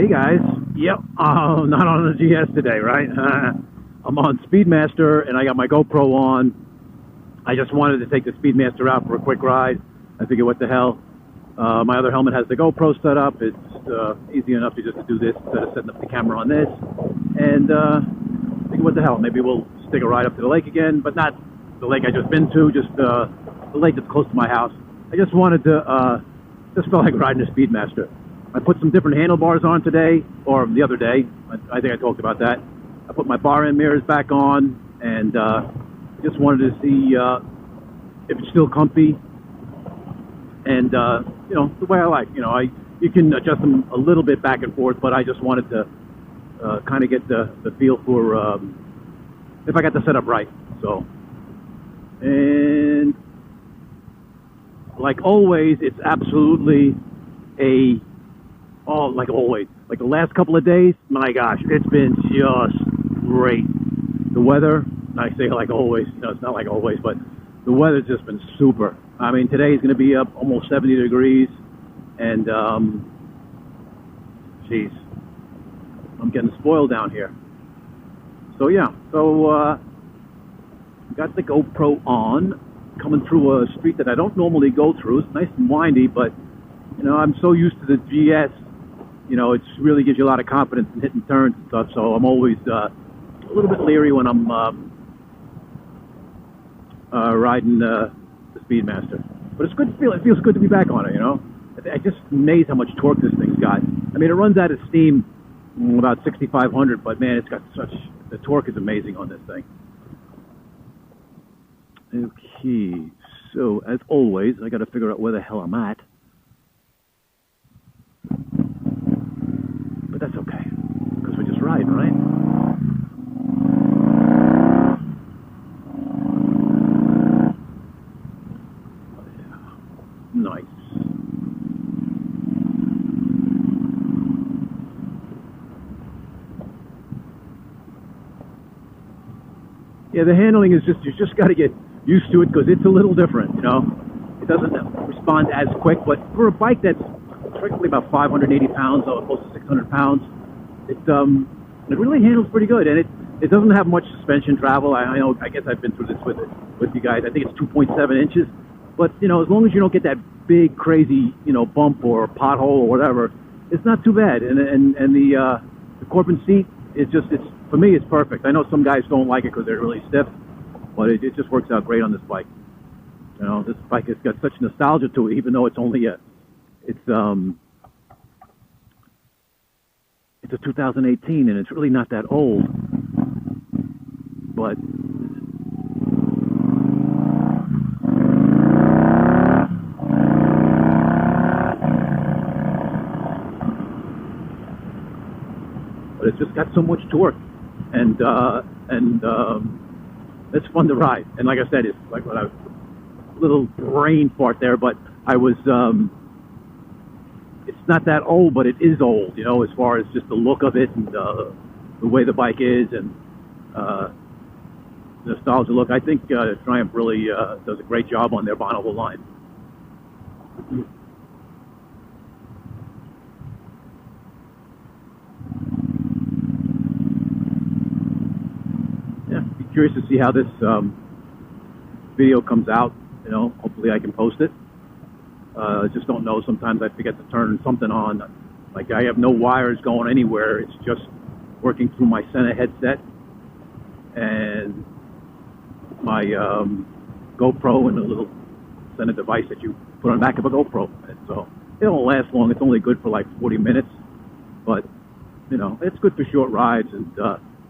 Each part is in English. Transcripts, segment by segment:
Hey guys, yep, not on the GS today, right? I'm on Speedmaster and I got my GoPro on. I just wanted to take the Speedmaster out for a quick ride. I figured, what the hell? My other helmet has the GoPro set up. It's easy enough to just do this instead of setting up the camera on this. And I figured, what the hell? Maybe we'll take a ride up to the lake again, but not the lake I just been to, just the lake that's close to my house. I just wanted to, just felt like riding a Speedmaster. I put some different handlebars on today, or the other day. I think I talked about that. I put my bar end mirrors back on, and just wanted to see if it's still comfy, and you know, the way I like. You know, you can adjust them a little bit back and forth, but I just wanted to kind of get the feel for if I got the setup right. So, and like always, it's absolutely a like always. Like the last couple of days, my gosh, it's been just great. The weather, I say like always, you know, it's not like always, but the weather's just been super. I mean, today's going to be up almost 70 degrees, and geez, I'm getting spoiled down here. So yeah, got the GoPro on, coming through a street that I don't normally go through. It's nice and windy, but you know, I'm so used to the GS. You know, it really gives you a lot of confidence in hitting turns and stuff, so I'm always a little bit leery when I'm riding the Speedmaster. But it's good to feel. It feels good to be back on it, you know? I just amazed how much torque this thing's got. I mean, it runs out of steam about 6,500, but man, it's got such... The torque is amazing on this thing. Okay, so as always, I got to figure out where the hell I'm at. But that's okay, because we're just riding, right? Nice. Yeah, the handling is just, you just got to get used to it, because it's a little different, you know? It doesn't respond as quick, but for a bike that's strictly about 580 pounds, or close to 600 pounds, it really handles pretty good, and it doesn't have much suspension travel. I know, I guess I've been through this with you guys. I think it's 2.7 inches, but you know, as long as you don't get that big crazy, you know, bump or pothole or whatever, it's not too bad. And the Corbin seat is just, it's, for me, it's perfect. I know some guys don't like it because they're really stiff, but it just works out great on this bike. You know, this bike has got such nostalgia to it, even though it's only it's a 2018, and it's really not that old, but it's just got so much torque, and it's fun to ride. And like I said, it's like what I was, little brain fart there, but I was it's not that old, but it is old, you know, as far as just the look of it and the way the bike is, and the nostalgia look. I think Triumph really does a great job on their Bonneville line. Yeah, be curious to see how this video comes out. You know, hopefully I can post it. Just don't know. Sometimes I forget to turn something on. Like, I have no wires going anywhere. It's just working through my center headset and my GoPro and the little center device that you put on the back of a GoPro. And so it don't last long. It's only good for like 40 minutes. But, you know, it's good for short rides, and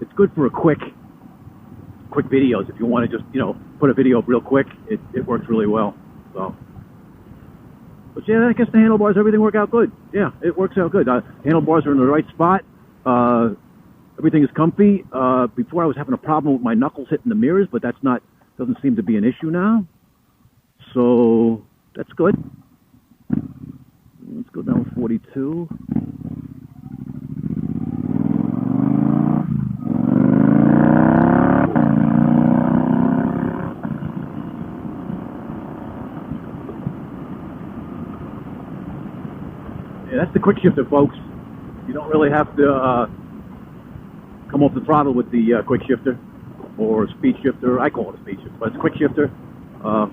it's good for a quick videos. If you want to just, you know, put a video up real quick, it works really well. So, but yeah, I guess the handlebars, everything work out good. Yeah, it works out good. Handlebars are in the right spot. Everything is comfy. Before I was having a problem with my knuckles hitting the mirrors, but doesn't seem to be an issue now. So that's good. Let's go down 42. Yeah, that's the quick shifter, folks. You don't really have to come off the throttle with the quick shifter or speed shifter. I call it a speed shifter, but it's quick shifter. I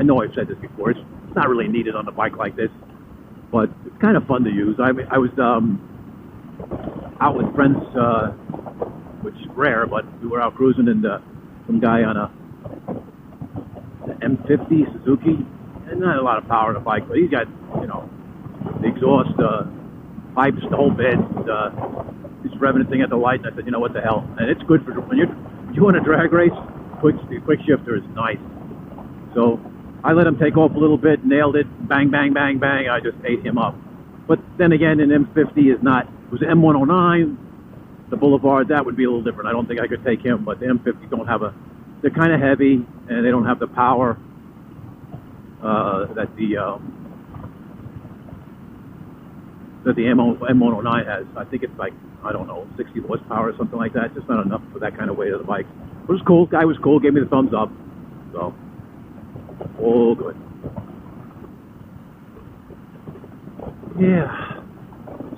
know I've said this before. It's not really needed on a bike like this, but it's kind of fun to use. I was out with friends, which is rare, but we were out cruising, and some guy on a M50 Suzuki, and not a lot of power on the bike, but he's got, you know, the exhaust, pipes, the whole bed. He's revving the thing at the light, and I said, you know, what the hell? And it's good for when you want a drag race. The quick shifter is nice. So I let him take off a little bit, nailed it, bang, bang, bang, bang. I just ate him up. But then again, an M50 is not. It was an M109, the Boulevard. That would be a little different. I don't think I could take him. But the M50 don't have a. They're kind of heavy, and they don't have the power that the M109 has. I think it's like, I don't know, 60 horsepower or something like that. Just not enough for that kind of weight of the bike. It was cool. Guy was cool. Gave me the thumbs up. So, all good. Yeah.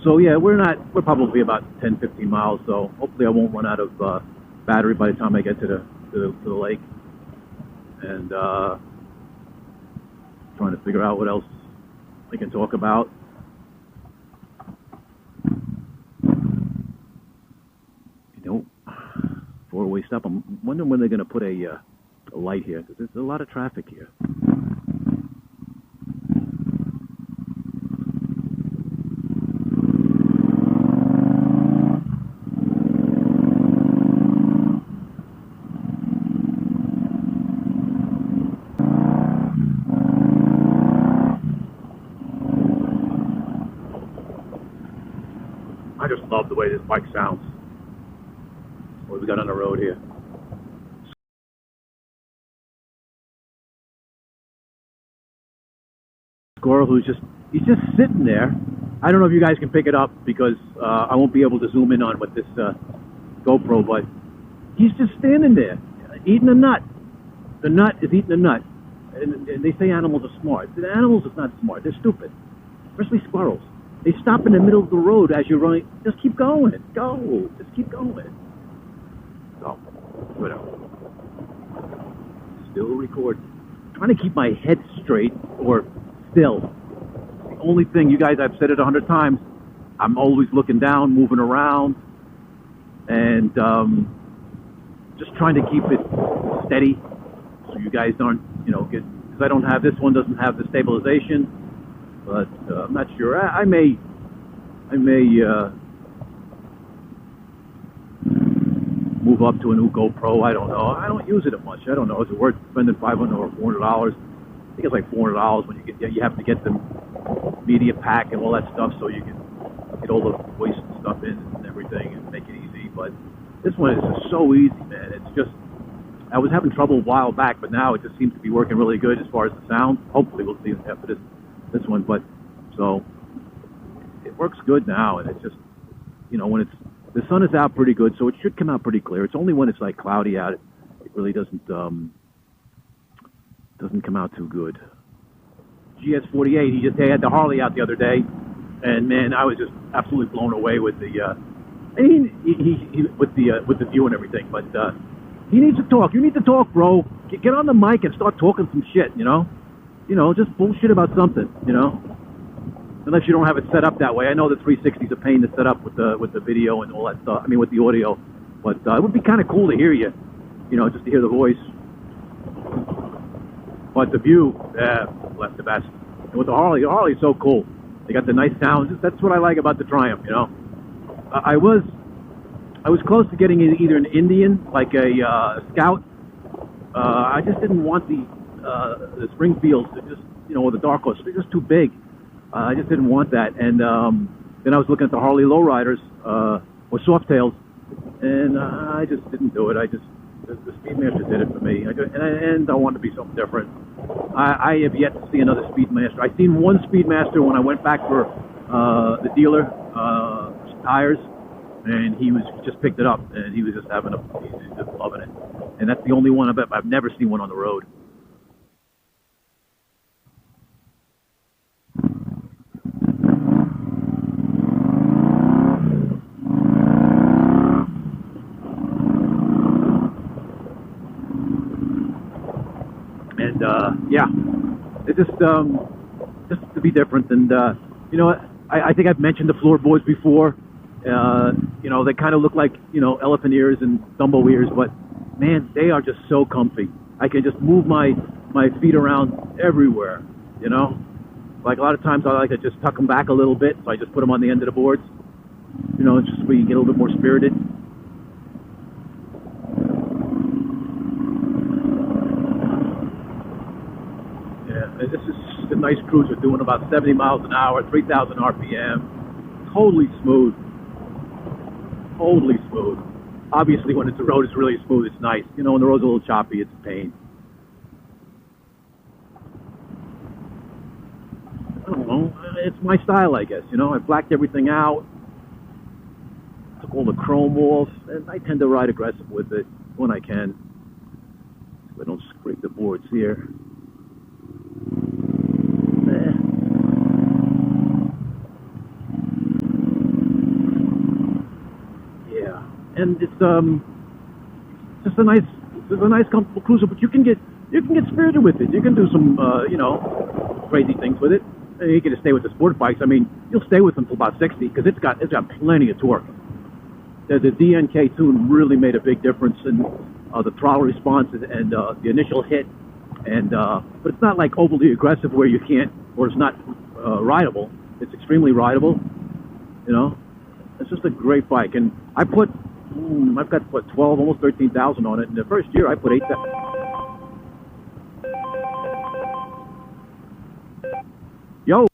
So yeah, we're probably about 10, 15 miles. So hopefully I won't run out of battery by the time I get to the lake. And trying to figure out what else I can talk about. Four-way stop. I'm wondering when they're going to put a light here, because there's a lot of traffic here. I just love the way this bike sounds. What we got on the road here? Squirrel, he's just sitting there. I don't know if you guys can pick it up, because I won't be able to zoom in on with this GoPro, but he's just standing there eating a nut. The nut is eating a nut, and they say animals are smart. The animals are not smart. They're stupid, especially squirrels. They stop in the middle of the road as you're running. Just keep going. Go. Just keep going. So, whatever. Still recording. Trying to keep my head straight or still. The only thing, you guys, I've said it 100 times, I'm always looking down, moving around, and just trying to keep it steady so you guys aren't, you know, because I don't have, this one doesn't have the stabilization, but I'm not sure. I may move up to a new GoPro. I don't know. I don't use it much. I don't know. Is it worth spending $500 or $400? I think it's like $400 when you have to get the media pack and all that stuff, so you can get all the voice and stuff in and everything and make it easy. But this one is just so easy, man. It's just, I was having trouble a while back, but now it just seems to be working really good as far as the sound. Hopefully we'll see after this one. But so it works good now, and it's just, you know, when the sun is out pretty good, so it should come out pretty clear. It's only when it's like cloudy out, it really doesn't come out too good. GS48, they had the Harley out the other day, and man, I was just absolutely blown away with the with the view and everything. But he needs to talk. You need to talk, bro. Get on the mic and start talking some shit. You know, just bullshit about something. You know. Unless you don't have it set up that way. I know the 360 is a pain to set up with the video and all that stuff. I mean, with the audio. But it would be kind of cool to hear you, just to hear the voice. But the view, left the best. And with the Harley's so cool. They got the nice sounds. That's what I like about the Triumph. I was close to getting either an Indian, like a Scout. I just didn't want the Springfields, or the Dark Horse. They're just too big. I just didn't want that, and then I was looking at the Harley Lowriders or Softails, and I just didn't do it. The Speedmaster did it for me, and I wanted to be something different. I have yet to see another Speedmaster. I seen one Speedmaster when I went back for the dealer tires, and he just picked it up, and he was just he's just loving it, and that's the only one I've never seen one on the road. just to be different. And you know, I think I've mentioned the floorboards before. You know, they kind of look like, you know, elephant ears and Dumbo ears, but man, they are just so comfy. I can just move my feet around everywhere. You know, like a lot of times I like to just tuck them back a little bit, so I just put them on the end of the boards. You know, just so you get a little bit more spirited. This is a nice cruiser doing about 70 miles an hour, 3,000 RPM. Totally smooth. Totally smooth. Obviously, when the road is really smooth, it's nice. You know, when the road's a little choppy, it's a pain. I don't know. It's my style, I guess. You know, I blacked everything out. Took all the chrome off. And I tend to ride aggressive with it when I can. So I don't scrape the boards here. And it's just a nice comfortable cruiser, but you can get spirited with it. You can do some you know, crazy things with it. You can just stay with the sport bikes. I mean, you'll stay with them till about 60 because it's got plenty of torque. The DNK tune really made a big difference in the throttle response and the initial hit. And but it's not like overly aggressive where you can't, or it's not rideable. It's extremely rideable. You know, it's just a great bike. And I've got, what, 12, almost 13,000 on it. In the first year, I put 8,000. Yo.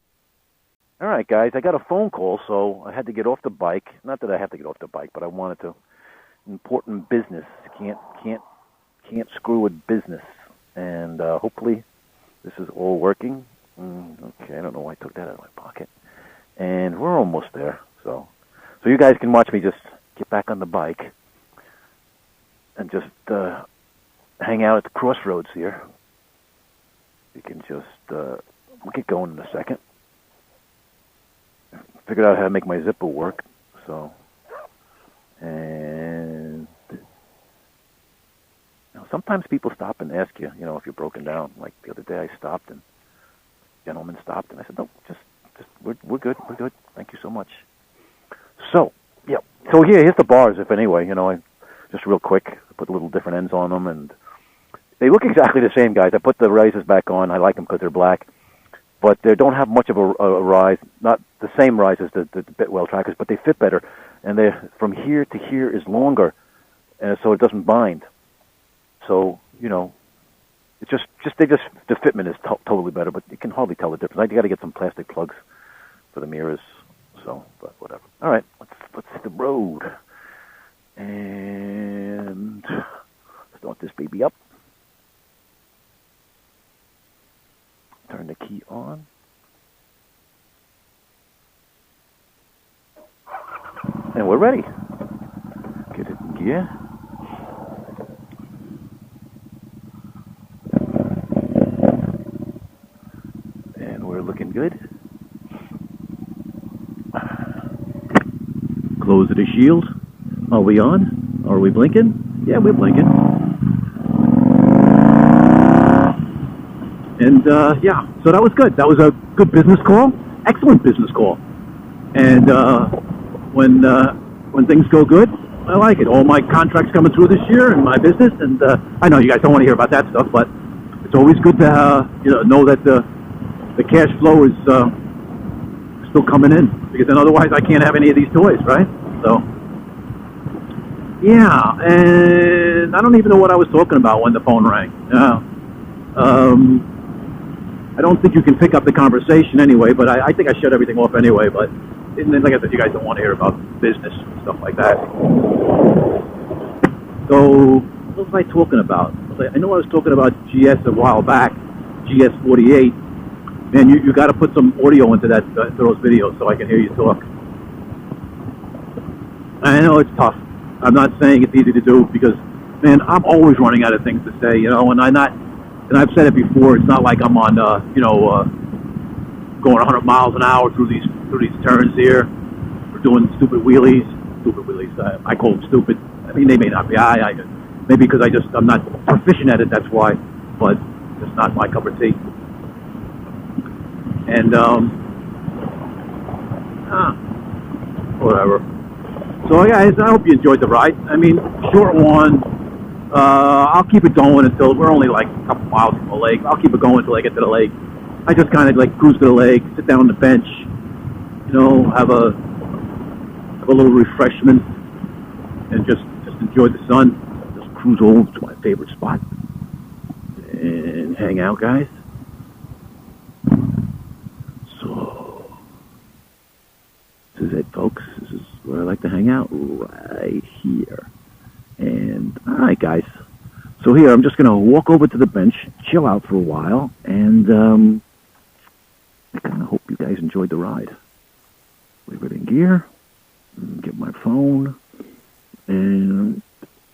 All right, guys, I got a phone call, so I had to get off the bike. Not that I have to get off the bike, but I wanted to. Important business. Can't screw with business. And hopefully this is all working. Okay, I don't know why I took that out of my pocket. And we're almost there. So you guys can watch me just get back on the bike and just hang out at the crossroads here. You can just we'll get going in a second. Figured out how to make my zipper work. So, and you know, sometimes people stop and ask you, you know, if you're broken down. Like the other day, I stopped and a gentleman stopped, and I said, "No, just we're good. We're good. Thank you so much." So, yeah. So here's the bars, if anyway, you know, I just real quick, I put little different ends on them, and they look exactly the same, guys. I put the risers back on. I like them because they're black, but they don't have much of a rise, not the same rise as the Bitwell trackers, but they fit better, and they're from here to here is longer, so it doesn't bind. So, you know, it's just the fitment is totally better, but you can hardly tell the difference. I got to get some plastic plugs for the mirrors. So, but whatever. All right, let's hit the road and start this baby up. Turn the key on. And we're ready. Get it in gear. And we're looking good. Close the shield. Are we on? Are we blinking? Yeah, we're blinking. And yeah, so that was good. That was a good business call. Excellent business call. And when things go good, I like it. All my contracts coming through this year in my business, and I know you guys don't want to hear about that stuff, but it's always good to know that the cash flow is still coming in, because then otherwise I can't have any of these toys, right? So yeah, and I don't even know what I was talking about when the phone rang. I don't think you can pick up the conversation anyway, but I think I shut everything off anyway. But like I said, you guys don't want to hear about business and stuff like that. So what was I talking about? I know I was talking about GS a while back, GS48. Man, you got to put some audio into those videos so I can hear you talk. I know it's tough. I'm not saying it's easy to do because, man, I'm always running out of things to say, you know, and I've said it before. It's not like I'm on, going 100 miles an hour through these turns here. We're doing stupid wheelies. I call them stupid. I mean, they may not be. Maybe because I'm not proficient at it. That's why. But it's not my cup of tea. And whatever. So guys, I hope you enjoyed the ride. I mean, short one. I'll keep it going until we're only like a couple miles from the lake. I'll keep it going until I get to the lake. I just kind of like cruise to the lake, sit down on the bench, you know, have a little refreshment, and just enjoy the sun. Just cruise over to my favorite spot and hang out, guys. So this is it, folks. This is where I like to hang out, right here. And all right, guys. So here, I'm just gonna walk over to the bench, chill out for a while, and I kind of hope you guys enjoyed the ride. Leave it in gear, get my phone, and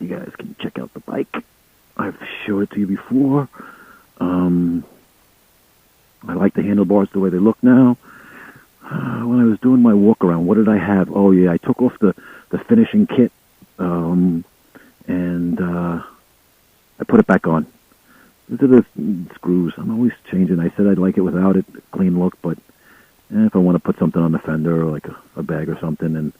you guys can check out the bike. I've showed it to you before. I like the handlebars the way they look now. When I was doing my walk around, what did I have? Oh yeah, I took off the finishing kit, and I put it back on. These are the screws. I'm always changing. I said I'd like it without it, clean look, but if I want to put something on the fender, or like a bag or something, and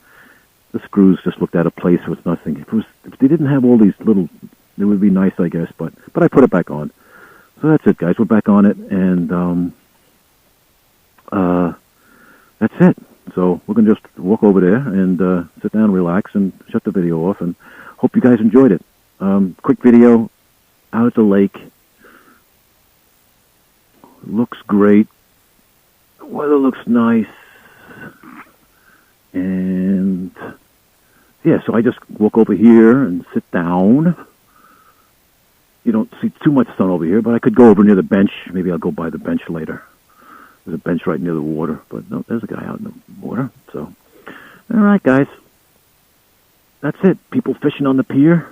the screws just looked out of place with nothing. If they didn't have all these little, it would be nice, I guess, but I put it back on. So that's it, guys. We're back on it, and that's it. So we're going to just walk over there and sit down, relax, and shut the video off, and hope you guys enjoyed it. Quick video out at the lake. Looks great. The weather looks nice. And yeah, so I just walk over here and sit down. You don't see too much sun over here, but I could go over near the bench. Maybe I'll go by the bench later. There's a bench right near the water, but no, there's a guy out in the water. So, all right, guys. That's it. People fishing on the pier,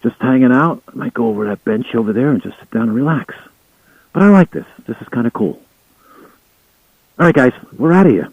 just hanging out. I might go over that bench over there and just sit down and relax. But I like this. This is kind of cool. All right, guys, we're out of here.